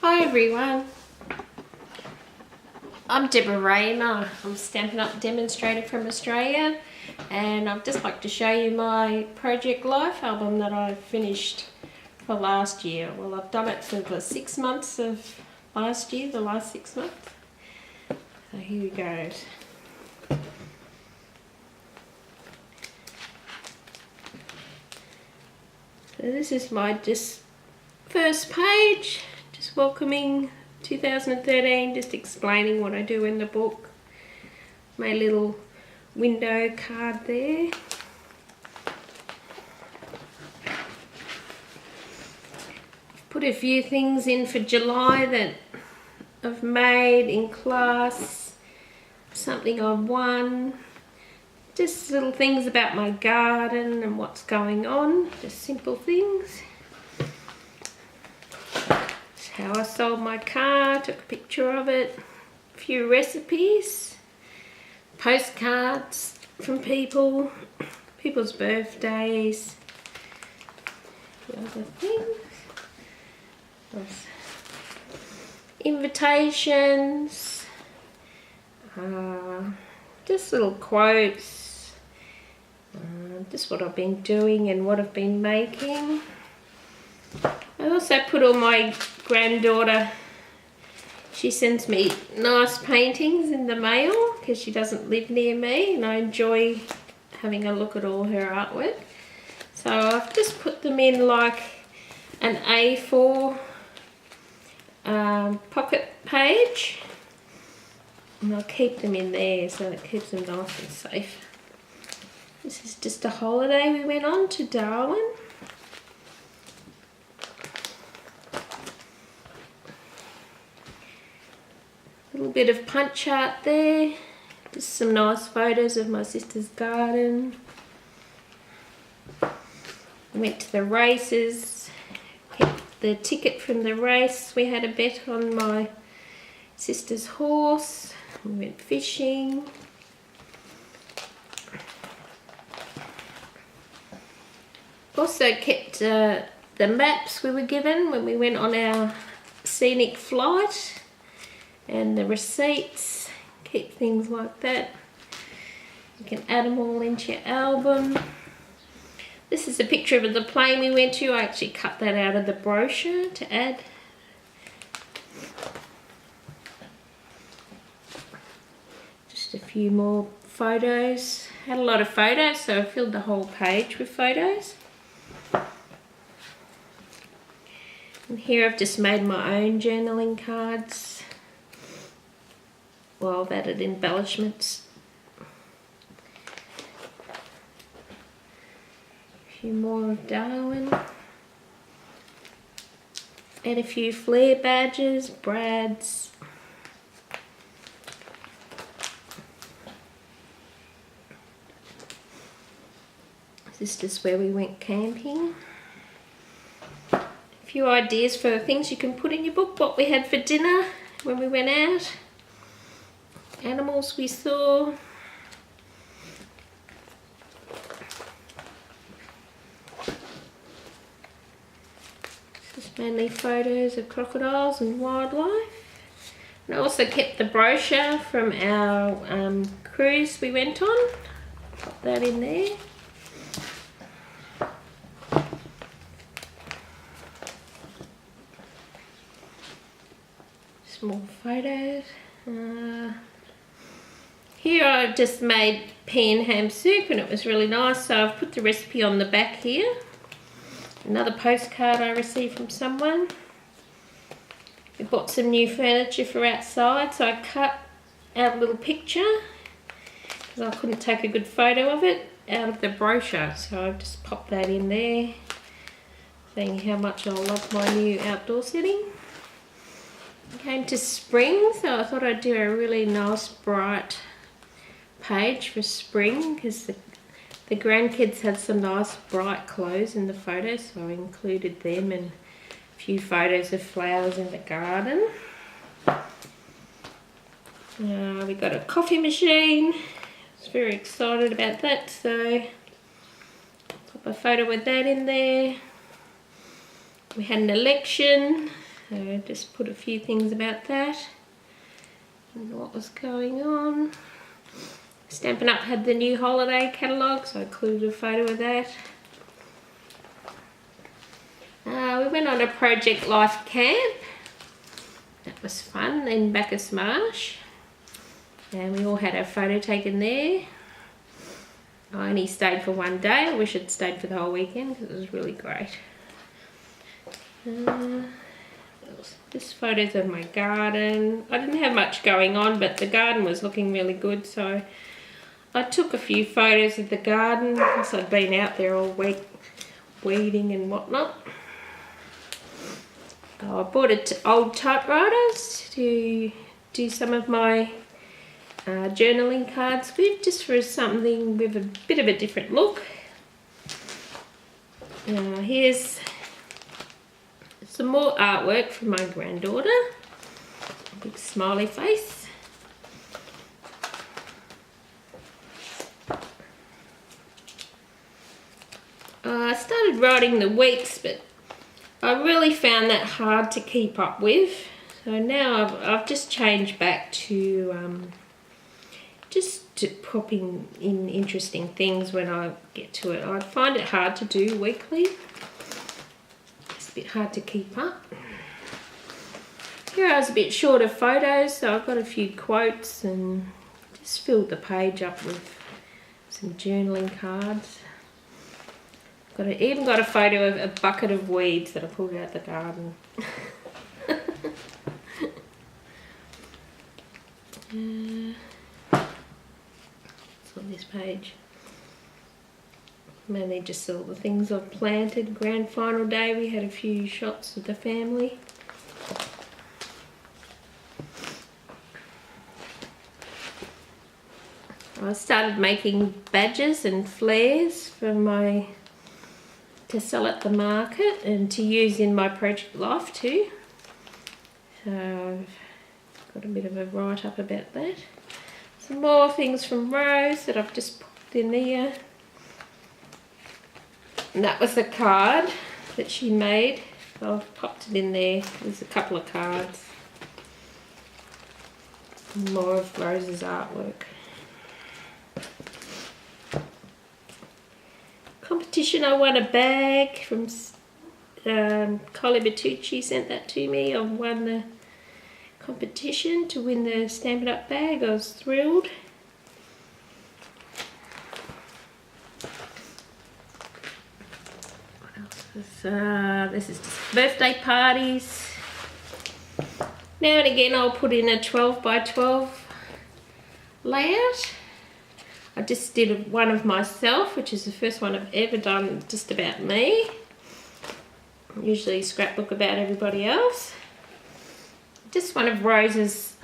Hi everyone, I'm Deborah Raymer. I'm Stampin' Up! Demonstrator from Australia, and I'd just like to show you my Project Life album that I finished for last year. Well, I've done it for the 6 months of last year, the last 6 months. So here we go. So this is my first page, just welcoming 2013, just explaining what I do in the book. My little window card there. Put a few things in for July that I've made in class, something I've won, just little things about my garden and what's going on, just simple things. That's how I sold my car, took a picture of it, a few recipes, postcards from people's birthdays, the other things. Invitations, just little quotes, just what I've been doing and what I've been making. I also put all my granddaughter, she sends me nice paintings in the mail because she doesn't live near me, and I enjoy having a look at all her artwork. So I've just put them in like an A4 pocket page, and I'll keep them in there so it keeps them nice and safe. This is just a holiday we went on to Darwin. A little bit of punch art there, just some nice photos of my sister's garden. I went to the races, kept the ticket from the race. We had a bet on my sister's horse. We went fishing. Also kept the maps we were given when we went on our scenic flight, and the receipts. Keep things like that. You can add them all into your album. This is a picture of the plane we went to. I actually cut that out of the brochure to add. Just a few more photos. Had a lot of photos, so I filled the whole page with photos. And here I've just made my own journaling cards. Well, I've added embellishments. A few more of Darwin. And a few Flair badges, Brads. This is just where we went camping. A few ideas for things you can put in your book. What we had for dinner when we went out. Animals we saw. This is mainly photos of crocodiles and wildlife. And I also kept the brochure from our cruise we went on. Pop that in there. More photos. Here I've just made pea and ham soup, and it was really nice, so I've put the recipe on the back here. Another postcard I received from someone. We bought some new furniture for outside, so I cut out a little picture because I couldn't take a good photo of it out of the brochure, so I've just popped that in there, saying how much I love my new outdoor setting. Came to spring, so I thought I'd do a really nice bright page for spring because the grandkids had some nice bright clothes in the photos, so I included them and a few photos of flowers in the garden. We got a coffee machine. I was very excited about that, so pop a photo with that in there. We had an election, so I just put a few things about that and what was going on. Stampin' Up had the new holiday catalogue, so I included a photo of that. We went on a Project Life camp. That was fun in Bacchus Marsh. And we all had our photo taken there. I only stayed for one day. I wish I'd stayed for the whole weekend because it was really great. This photos of my garden. I didn't have much going on, but the garden was looking really good, so I took a few photos of the garden because I'd been out there all week weeding and whatnot. I bought old typewriters to do some of my journaling cards with, just for something with a bit of a different look. Here's some more artwork from my granddaughter. Big smiley face. I started writing the weeks, but I really found that hard to keep up with. So now I've just changed back to popping in interesting things when I get to it. I find it hard to do weekly. It's a bit hard to keep up. Here I was a bit short of photos, so I've got a few quotes and just filled the page up with some journaling cards. Even got a photo of a bucket of weeds that I pulled out the garden. It's on this page. Mainly just all the things I've planted. Grand final day, we had a few shots of the family. I started making badges and flares for to sell at the market and to use in my Project Life too. So I've got a bit of a write-up about that. Some more things from Rose that I've just popped in there. And that was the card that she made. I've popped it in there. There's a couple of cards. More of Rose's artwork. Competition, I won a bag from Collie Bertucci, sent that to me. I won the competition to win the Stampin' Up bag. I was thrilled. What else was this is just birthday parties. Now and again I'll put in a 12 by 12 layout. I just did one of myself, which is the first one I've ever done just about me. I usually scrapbook about everybody else. Just one of Rose's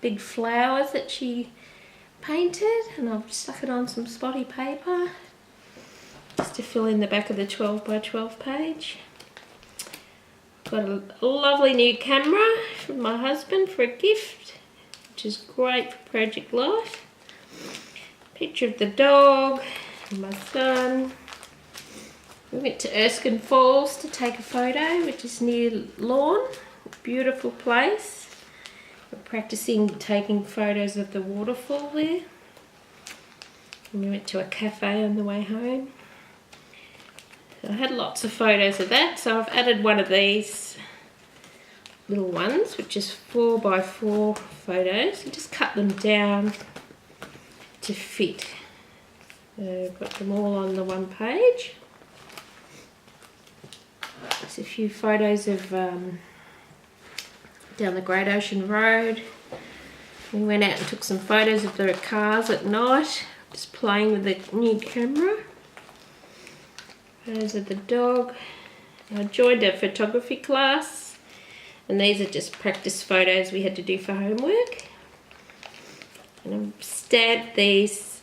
big flowers that she painted, and I've stuck it on some spotty paper just to fill in the back of the 12 by 12 page. Got a lovely new camera from my husband for a gift, which is great for Project Life. Picture of the dog and my son. We went to Erskine Falls to take a photo, which is near Lorne. Beautiful place. We're practicing taking photos of the waterfall there. And we went to a cafe on the way home. So I had lots of photos of that, so I've added one of these little ones, which is 4 by 4 photos. You just cut them down to fit. Got them all on the one page. There's a few photos of down the Great Ocean Road. We went out and took some photos of the cars at night, just playing with the new camera. Photos of the dog. I joined a photography class, and these are just practice photos we had to do for homework. And I've stamped these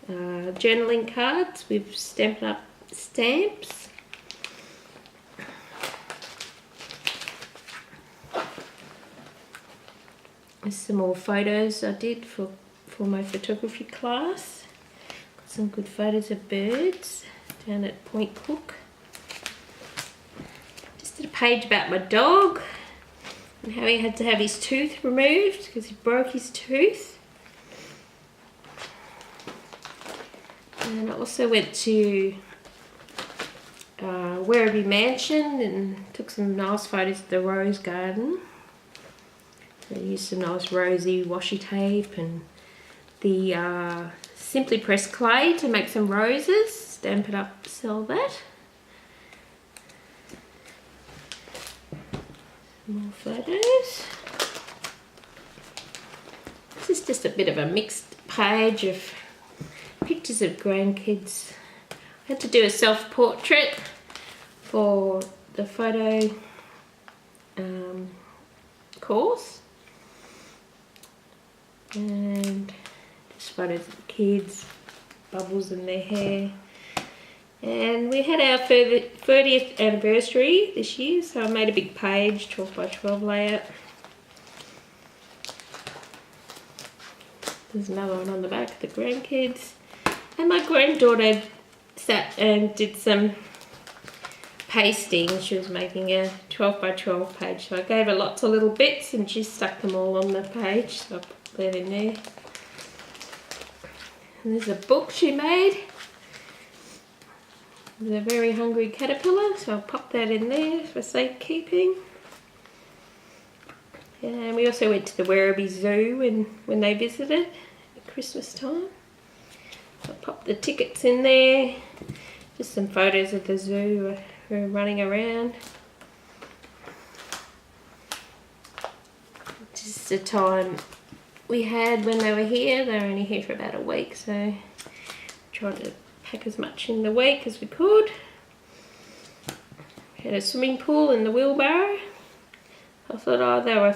journaling cards with Stampin' Up stamps. There's some more photos I did for my photography class. Got some good photos of birds. down at Point Cook. Just did a page about my dog and how he had to have his tooth removed because he broke his tooth. And I also went to Werribee Mansion and took some nice photos of the rose garden. So I used some nice rosy washi tape and the Simply Pressed clay to make some roses, stamp it up, sell that. More photos. This is just a bit of a mixed page of pictures of grandkids. I had to do a self-portrait for the photo course, and just photos of the kids, bubbles in their hair. And we had our 30th anniversary this year, so I made a big page, 12 by 12 layout. There's another one on the back of the grandkids. And my granddaughter sat and did some pasting. She was making a 12 by 12 page, so I gave her lots of little bits and she stuck them all on the page, so I put that in there. And there's a book she made. The Very Hungry Caterpillar, so I'll pop that in there for safekeeping. And we also went to the Werribee Zoo when they visited at Christmas time. So I'll pop the tickets in there. Just some photos of the zoo who are running around. Just the time we had when they were here. They were only here for about a week, so tried to pack as much in the week as we could. We had a swimming pool in the wheelbarrow. I thought, oh, they were